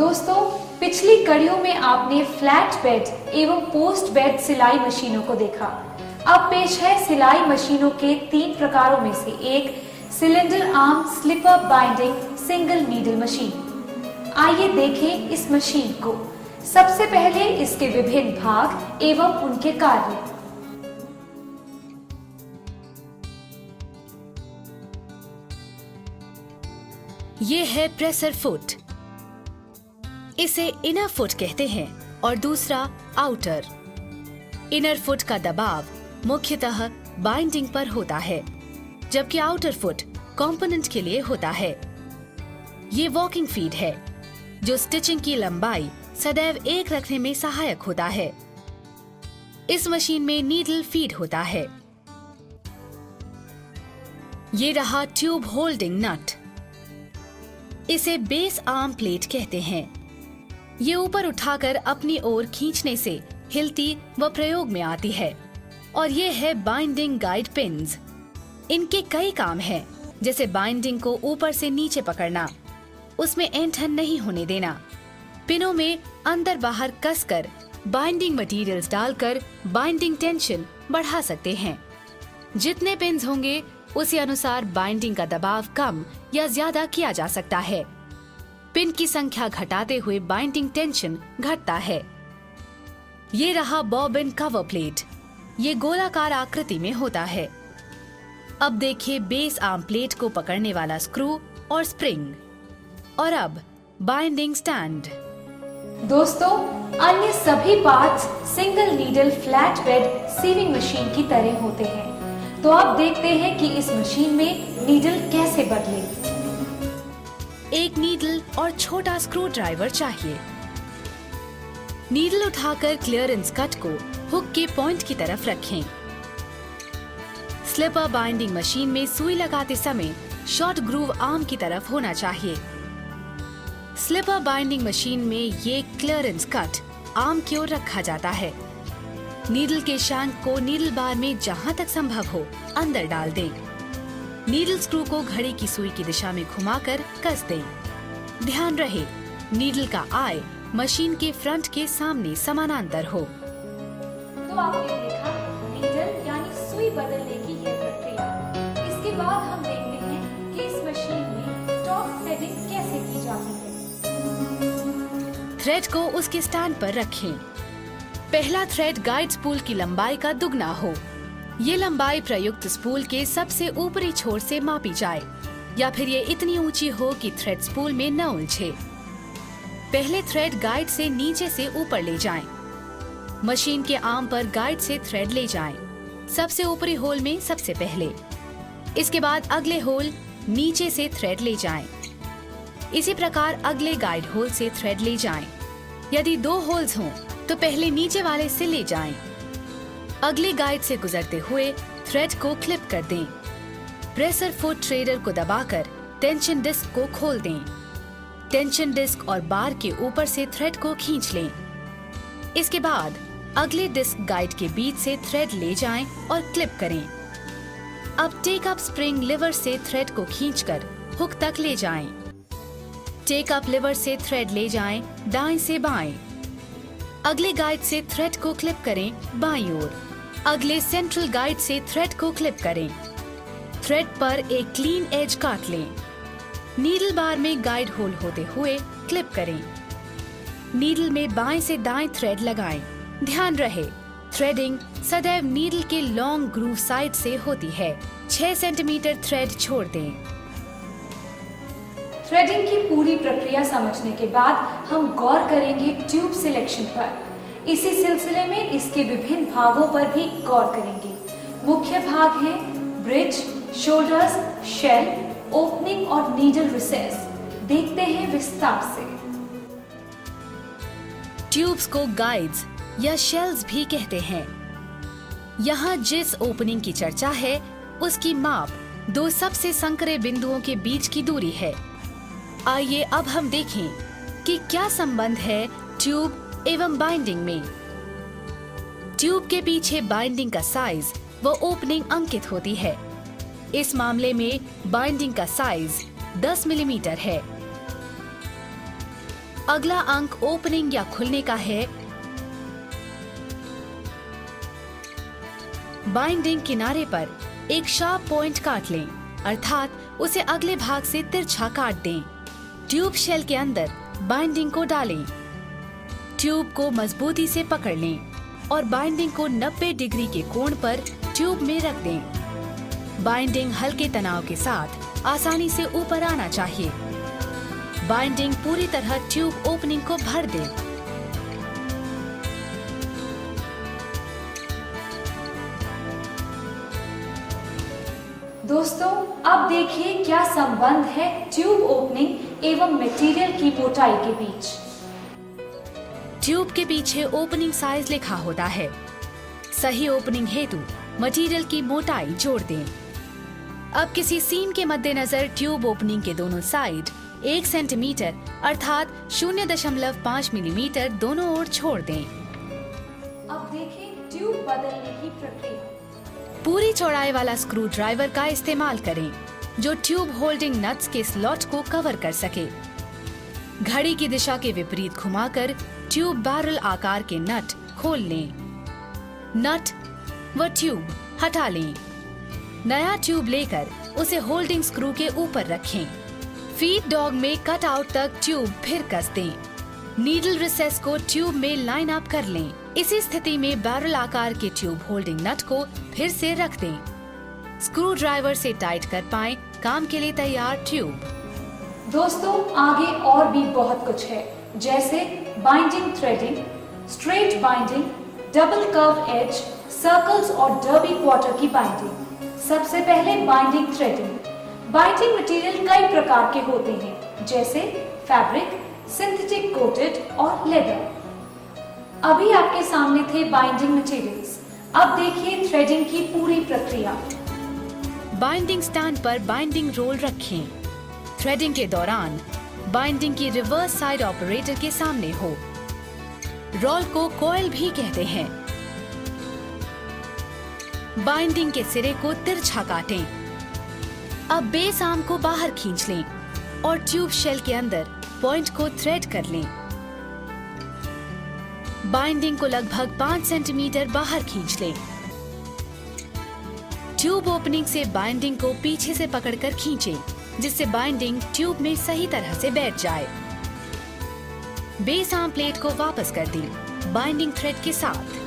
दोस्तों, पिछली कड़ियों में आपने फ्लैट बेड एवं पोस्ट बेड सिलाई मशीनों को देखा। अब पेश है सिलाई मशीनों के 3 प्रकारों में से एक cylinder arm slipper binding single needle machine. आइए देखें इस मशीन को। सबसे पहले इसके विभिन्न भाग एवं उनके कार्य। ये है प्रेसर फुट। इसे इनर फुट कहते हैं और दूसरा आउटर। इनर फुट का दबाव मुख्यतः बाइंडिंग पर होता है, जबकि आउटर फुट कंपोनेंट के लिए होता है। ये वॉकिंग फीड है जो स्टिचिंग की लंबाई सदैव एक रखने में सहायक होता है। इस मशीन में नीडल फीड होता है। ये रहा ट्यूब होल्डिंग नट। इसे बेस आर्म प्लेट कहते हैं। ये ऊपर उठाकर अपनी ओर खींचने से हिलती व प्रयोग में आती है। और ये है बाइंडिंग गाइड पिन्स। इनके कई काम हैं, जैसे बाइंडिंग को ऊपर से नीचे पकड़ना, उसमें ऐंठन नहीं होने देना, पिनों में अंदर बाहर कसकर बाइंडिंग मटेरियल्स डालकर बाइंडिंग टेंशन बढ़ा सकते हैं। जितने पिन्स होंगे उसी अनुसार बाइंडिंग का दबाव कम या ज्यादा किया जा सकता है। पिन की संख्या घटाते हुए बाइंडिंग टेंशन घटता है। ये रहा बॉबिन कवर प्लेट। ये गोलाकार आकृति में होता है। अब देखिए बेस आर्म प्लेट को पकड़ने वाला स्क्रू और स्प्रिंग। और अब बाइंडिंग स्टैंड। दोस्तों, अन्य सभी parts single needle flat bed sewing machine की तरह होते हैं। तो अब देखते हैं कि इस मशीन में नीडल कैसे बदले। एक नीडल और छोटा स्क्रू ड्राइवर चाहिए। नीडल उठाकर क्लियरेंस कट को हुक के पॉइंट की तरफ रखें। स्लिपर बाइंडिंग मशीन में सुई लगाते समय शॉर्ट ग्रूव आर्म की तरफ होना चाहिए। स्लिपर बाइंडिंग मशीन में ये क्लियरेंस कट आर्म की ओर रखा जाता है। नीडल के शैंक को नीडल बार में जहां तक संभव हो अंदर डाल दें। नीडल स्क्रू को घड़ी की सुई की दिशा में घुमाकर कस दें। ध्यान रहे नीडल का आई मशीन के फ्रंट के सामने समानांतर हो। तो आपने देखा नीडल यानी सुई बदलने की ये प्रक्रिया। इसके बाद हम देखते हैं कि इस मशीन में टॉप थ्रेडिंग कैसे की जाती है। थ्रेड को उसके स्टैंड पर रखें। पहला थ्रेड गाइड स्पूल की लंबाई का दुगना हो। ये लंबाई प्रयुक्त स्पूल के सबसे ऊपरी छोर से मापी जाए, या फिर ये इतनी ऊंची हो कि थ्रेड स्पूल में न उलझे। पहले थ्रेड गाइड से नीचे से ऊपर ले जाएं। मशीन के आर्म पर गाइड से थ्रेड ले जाएं, सबसे ऊपरी होल में सबसे पहले। इसके बाद अगले होल नीचे से थ्रेड ले जाएं। इसी प्रकार अगले गाइड होल से थ्रेड ले जाएं। यदि 2 होल्स हों तो पहले नीचे वाले से ले जाएं। अगले गाइड से गुजरते हुए थ्रेड को क्लिप कर दें। प्रेसर फुट ट्रेडर को दबाकर टेंशन डिस्क को खोल दें। टेंशन डिस्क और बार के ऊपर से थ्रेड को खींच लें। इसके बाद अगले डिस्क गाइड के बीच से थ्रेड ले जाएं और क्लिप करें। अब टेक अप स्प्रिंग लिवर से थ्रेड को खींचकर हुक तक ले जाएं। टेक अप लिवर से थ्रेड ले जाएं दाएं से बाएं। अगले गाइड से थ्रेड को क्लिप करें बाईं ओर। अगले सेंट्रल गाइड से थ्रेड को क्लिप करें। थ्रेड पर एक क्लीन एज काट लें। नीडल बार में गाइड होल होते हुए क्लिप करें। नीडल में बाएं से दाएं थ्रेड लगाएं। ध्यान रहे थ्रेडिंग सदैव नीडल के लॉन्ग ग्रूव साइड से होती है। 6 सेंटीमीटर थ्रेड छोड़ दें। थ्रेडिंग की पूरी प्रक्रिया समझने के बाद हम गौर करेंगे ट्यूब सिलेक्शन पर। इसी सिलसिले में इसके विभिन्न भागों पर भी गौर करेंगे। मुख्य भाग हैं ब्रिज, शोल्डर्स, शेल, ओपनिंग और नीडल रिसेस। देखते हैं विस्तार से। ट्यूब्स को गाइड्स या शेल्स भी कहते हैं। यहाँ जिस ओपनिंग की चर्चा है उसकी माप 2 सबसे संकरे बिंदुओं के बीच की दूरी है। आइए अब हम देखें कि क्या संबंध है ट्यूब एवं बाइंडिंग में। ट्यूब के पीछे बाइंडिंग का साइज व ओपनिंग अंकित होती है। इस मामले में बाइंडिंग का साइज 10 मिलीमीटर है। अगला अंक ओपनिंग या खुलने का है। बाइंडिंग किनारे पर एक शार्प पॉइंट काट लें, अर्थात उसे अगले भाग से तिरछा काट दें। ट्यूब शेल के अंदर बाइंडिंग को डालें। ट्यूब को मजबूती से पकड़ लें और बाइंडिंग को 90 डिग्री के कोण पर ट्यूब में रख दें। बाइंडिंग हल्के तनाव के साथ आसानी से ऊपर आना चाहिए। बाइंडिंग पूरी तरह ट्यूब ओपनिंग को भर दे। दोस्तों, अब देखिए क्या संबंध है ट्यूब ओपनिंग एवं मटेरियल की मोटाई के बीच। ट्यूब के पीछे ओपनिंग साइज लिखा होता है। सही ओपनिंग हेतु मटेरियल की मोटाई जोड़ दें। अब किसी सीम के मद्देनजर ट्यूब ओपनिंग के दोनों साइड 1 सेंटीमीटर अर्थात 0.5 मिलीमीटर दोनों ओर छोड़ दें। अब देखें ट्यूब बदलने की प्रक्रिया। पूरी चौड़ाई वाला स्क्रू ड्राइवर का इस्तेमाल करें, जो ट्यूब होल्डिंग नट्स के स्लॉट को कवर कर सके। घड़ी की दिशा के विपरीत घुमाकर ट्यूब बैरल आकार के नट खोल लें। नट व ट्यूब हटा लें। नया ट्यूब लेकर उसे होल्डिंग स्क्रू के ऊपर रखें। फीड डॉग में कट आउट तक ट्यूब फिर कस दें। नीडल रिसेस को ट्यूब में लाइन अप कर लें। इसी स्थिति में बैरल आकार के ट्यूब होल्डिंग नट को फिर से रख दें। स्क्रू ड्राइवर से टाइट कर पाएं काम के लिए तैयार ट्यूब। दोस्तों, आगे और भी बहुत कुछ है, जैसे binding threading, straight binding, double curve edge, circles और डर्बी क्वार्टर की बाइंडिंग। सबसे पहले बाइंडिंग थ्रेडिंग। बाइंडिंग मटेरियल कई प्रकार के होते हैं, जैसे फैब्रिक, सिंथेटिक कोटेड और लेदर। अभी आपके सामने थे बाइंडिंग मटेरियल्स। अब देखिए थ्रेडिंग की पूरी प्रक्रिया। बाइंडिंग स्टैंड पर बाइंडिंग रोल रखें। थ्रेडिंग के दौरान बाइंडिंग की रिवर्स साइड ऑपरेटर के सामने हो। रोल को कॉइल भी कहते हैं। बाइंडिंग के सिरे को तिरछा काटें। अब बेस आर्म को बाहर खींच लें और ट्यूब शेल के अंदर पॉइंट को थ्रेड कर लें। बाइंडिंग को लगभग 5 सेंटीमीटर बाहर खींच लें। ट्यूब ओपनिंग से बाइंडिंग को पीछे से पकड़कर खींचें, जिससे बाइंडिंग ट्यूब में सही तरह से बैठ जाए। बेस आर्म प्लेट को वापस कर दें बाइंडिंग थ्रेड के साथ।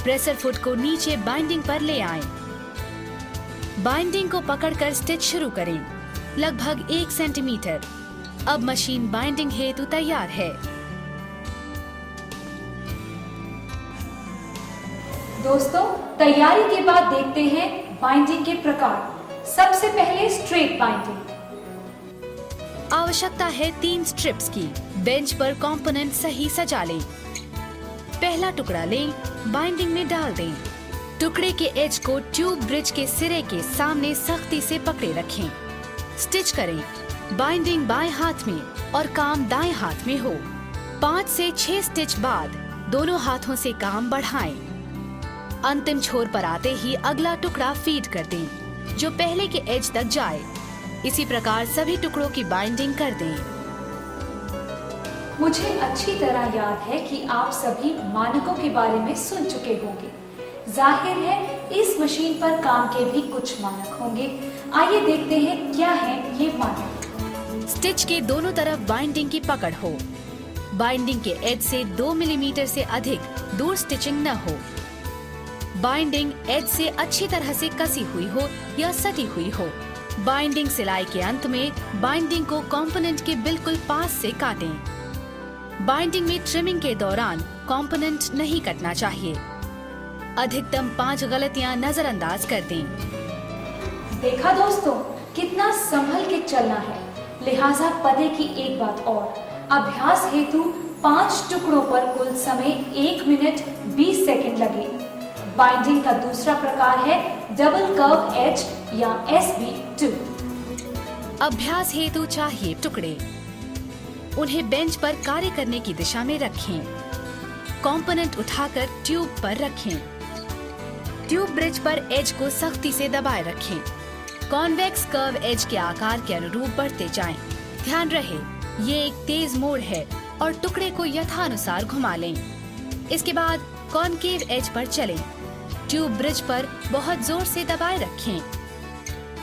प्रेसर फुट को नीचे बाइंडिंग पर ले आएं। बाइंडिंग को पकड़कर स्टिच शुरू करें, लगभग 1 सेंटीमीटर। अब मशीन बाइंडिंग हेतु तैयार है। दोस्तों, तैयारी के बाद देखते हैं बाइंडिंग के प्रकार। सबसे पहले स्ट्रेट बाइंडिंग। आवश्यकता है 3 स्ट्रिप्स की। बेंच पर कंपोनेंट सही सजा लें। पहला टुकड़ा लें, बाइंडिंग में डाल दें। टुकड़े के एज को ट्यूब ब्रिज के सिरे के सामने सख्ती से पकड़े रखें। स्टिच करें। बाइंडिंग बाएं हाथ में और काम दाएं हाथ में हो। 5 से 6 स्टिच बाद दोनों हाथों से काम बढ़ाएं। अंतिम छोर पर आते ही अगला टुकड़ा फीड कर दें, जो पहले के एज तक जाए। इसी प्रकार सभी टुकड़ों की बाइंडिंग कर दें। मुझे अच्छी तरह याद है कि आप सभी मानकों के बारे में सुन चुके होंगे। जाहिर है इस मशीन पर काम के भी कुछ मानक होंगे। आइए देखते हैं क्या है ये मानक। स्टिच के दोनों तरफ बाइंडिंग की पकड़ हो। बाइंडिंग के एज से 2 मिलीमीटर से अधिक दूर स्टिचिंग न हो। बाइंडिंग एज से अच्छी तरह से कसी हुई हो या सटी हुई हो। बाइंडिंग सिलाई के अंत में बाइंडिंग को कंपोनेंट के बिल्कुल पास से काटें। बाइंडिंग में ट्रिमिंग के दौरान कंपोनेंट नहीं कटना चाहिए। अधिकतम 5 गलतियां नजरअंदाज कर दें। देखा दोस्तों, कितना संभल के चलना है। लिहाजा पते की एक बात और, अभ्यास हेतु 5 टुकड़ों पर कुल समय 1 मिनट 20 सेकंड लगे। बाइंडिंग का दूसरा प्रकार है डबल कर्व एज या SB2। अभ्यास हेतु चाहिए टुकड़े। उन्हें बेंच पर कार्य करने की दिशा में रखें। कंपोनेंट उठाकर ट्यूब पर रखें। ट्यूब ब्रिज पर एज को सख्ती से दबाए रखें। कॉन्वेक्स कर्व एज के आकार के अनुरूप बढ़ते जाएं। ध्यान रहे ये एक तेज मोड़ है और टुकड़े को यथानुसार घुमा लें। इसके बाद कॉनकेव एज पर चलें। ट्यूब ब्रिज पर बहुत जोर से दबाए रखें।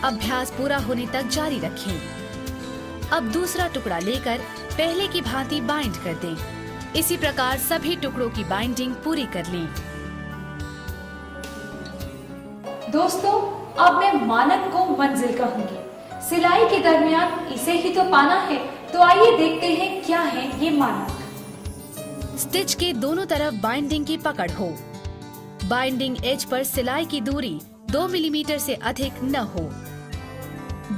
अभ्यास पूरा होने तक जारी रखें। अब दूसरा टुकड़ा लेकर पहले की भांति बाइंड कर दें। इसी प्रकार सभी टुकड़ों की बाइंडिंग पूरी कर लें। दोस्तों, अब मैं मानक को मंजिल कहूंगी। सिलाई के दरमियान इसे ही तो पाना है, तो आइए देखते हैं क्या है ये मानक। स्टिच के दोनों तरफ बाइंडिंग की पकड़ हो। बाइंडिंग एज पर सिलाई की दूरी 2 मिलीमीटर से अधिक न हो।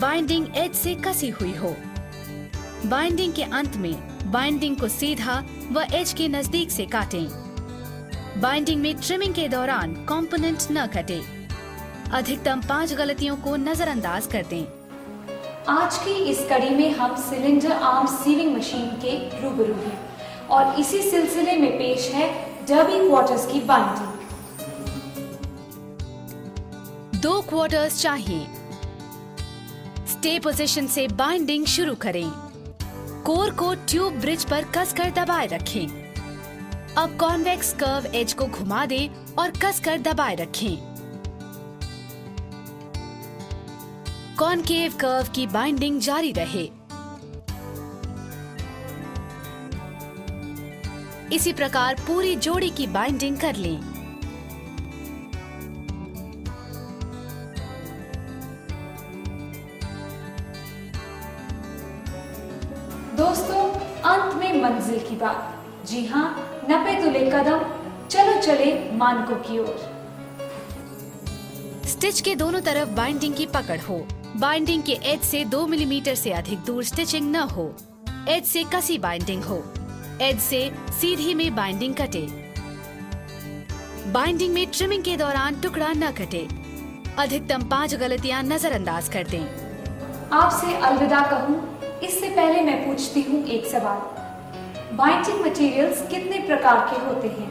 बाइंडिंग एज से कसी हुई हो। बाइंडिंग के अंत में बाइंडिंग को सीधा व एज के नजदीक से काटें। बाइंडिंग में ट्रिमिंग के दौरान कंपोनेंट न कटे। अधिकतम 5 गलतियों को नजरअंदाज कर दें। आज की इस कड़ी में हम सिलेंडर आर्म सीविंग मशीन के रूबरू हैं और इसी सिलसिले में पेश है डबी क्वार्टर्स की बाइंडिंग। 2 क्वार्टर्स चाहिए। स्टे पोजीशन से बाइंडिंग शुरू करें। कोर को ट्यूब ब्रिज पर कसकर दबाए रखें। अब कॉन्वेक्स कर्व एज को घुमा दें और कसकर दबाए रखें। कॉनकेव कर्व की बाइंडिंग जारी रहे। इसी प्रकार पूरी जोड़ी की बाइंडिंग कर लें। दोस्तों, अंत में मंजिल की बात। जी हाँ, नपे तुले कदम, चलो चले मानकों की ओर। स्टिच के दोनों तरफ बाइंडिंग की पकड़ हो। बाइंडिंग के एज से 2 मिलीमीटर से अधिक दूर स्टिचिंग न हो। एज से कसी बाइंडिंग हो। एज से सीधी में बाइंडिंग कटे। बाइंडिंग में ट्रिमिंग के दौरान टुकड़ा न कटे। अधिकतम 5 गलतियां नजरअंदाज कर दें। आपसे अलविदा कहूँ इससे पहले मैं पूछती हूँ एक सवाल। बाइंडिंग मटेरियल्स कितने प्रकार के होते हैं?